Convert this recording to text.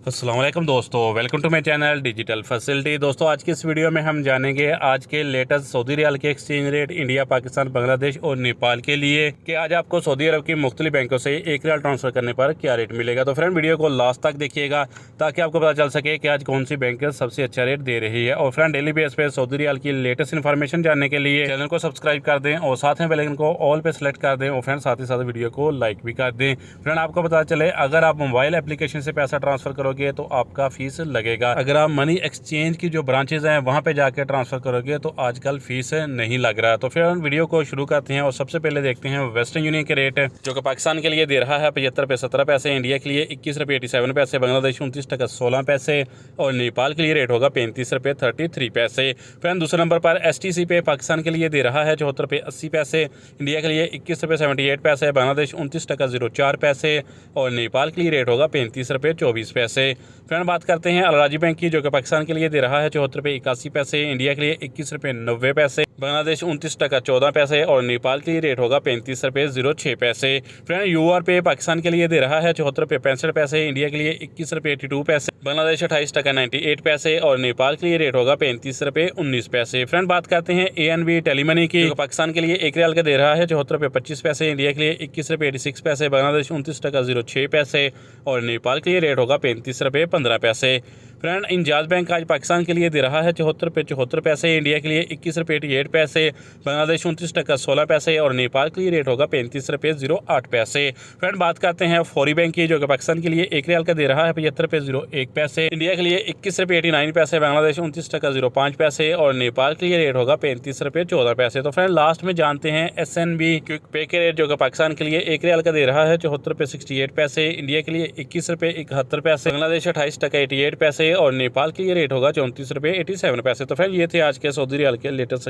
अस्सलाम वालेकुम दोस्तों, welcome to my channel digital facility. दोस्तों आज की इस वीडियो में हम जानेंगे आज के लेटेस्ट सऊदी रियाल के exchange rate India, Pakistan, Bangladesh और नेपाल के लिए कि आज आपको सऊदी अरब की मुख्तलिफ बैंकों से एक रियाल ट्रांसफ़र करने पर क्या रेट मिलेगा। तो फ्रेंड वीडियो को लास्ट तक देखिएगा ताकि आपको पता चल सके कि आज कौन सी बैंक सबसे अच्छा रेट दे रही है। और फ्रेंड डेली बेस पे सऊदी रियाल की लेटेस्ट इन्फॉर्मेशन जानने के लिए चैनल को सब्सक्राइब कर दें और साथ में बेल आइकन को ऑल पे सेलेक्ट कर दें और फ्रेंड साथ ही साथ वीडियो को लाइक भी कर दें। फ्रेंड आपको पता चले अगर आप मोबाइल एप्लीकेशन से पैसा ट्रांसफ़र करोगे तो आपका फीस लगेगा। अगर आप मनी एक्सचेंज की जो ब्रांचेज हैं वहां पे जाके ट्रांसफर करोगे तो आजकल फीस नहीं लग रहा है। तो फिर हम वीडियो को शुरू करते हैं और सबसे पहले देखते हैं वेस्टर्न यूनियन के रेट जो कि पाकिस्तान के लिए दे रहा है 75 रुपये 17 पैसे, इंडिया के लिए 21 रुपये 87 पैसे, बांग्लादेश 29 टका 16 पैसे और नेपाल के लिए रेट होगा 35 रुपये 33 पैसे। फ्रेंड दूसरे नंबर पर STC पे पाकिस्तान के लिए दे रहा है 74 रुपये 80 पैसे, इंडिया के लिए 21 रुपये 78 पैसे, बांग्लादेश 29 टका 04 पैसे और नेपाल के लिए रेट होगा 35 रुपये 24 पैसे। फ्रेंड बात करते हैं अलराजी बैंक की जो कि पाकिस्तान के लिए दे रहा है 74 रुपये 81 पैसे, इंडिया के लिए 21 रुपये 90 पैसे, बांग्लादेश 29 टका 14 पैसे और नेपाल के लिए रेट होगा 35 रुपये 06 पैसे। फ्रेंड UR पे पाकिस्तान के लिए दे रहा है 74 रुपये 65 पैसे, इंडिया के लिए 21 रुपये 82 पैसे, बांग्लादेश 28 टका 98 पैसे और नेपाल के लिए रेट होगा 35 रुपये 19 पैसे। फ्रेंड बात करते हैं ANB टेलीमनी की जो पाकिस्तान के लिए एक रियाल का दे रहा है 74 रुपये 25 पैसे, इंडिया के लिए 21 रुपये 86 पैसे, बांग्लादेश 29 टका 06 पैसे और नेपाल के लिए रेट होगा 35 रुपये 15 पैसे। फ्रेंड इंजाज बैंक आज पाकिस्तान के लिए दे रहा है 74 रुपये 74 पैसे, इंडिया के लिए 21 रुपये 88 पैसे, बांग्लादेश 29 टका 16 पैसे और नेपाल के लिए रेट होगा 35 रुपये 08 पैसे। फ्रेंड बात करते हैं फौरी बैंक की जो कि पाकिस्तान के लिए एक रियाल का दे रहा है 75 रुपये 01 पैसे, इंडिया के लिए 21 रुपये 89 पैसे, बांग्लादेश 29 टका 05 पैसे और नेपाल के लिए रेट होगा 35 रुपये 14 पैसे। तो फ्रेंड लास्ट में जानते हैं SNB क्विक पे के रेट जो कि पाकिस्तान के लिए एक रियाल का दे रहा है 74 रुपये 68 पैसे, इंडिया के लिए 21 रुपये 71 पैसे, बांग्लादेश 28 टका 88 पैसे और नेपाल के लिए रेट होगा 34 रुपये 87 पैसे। तो फ्रेंड ये थे आज के सऊदी रियाल के लेटेस्ट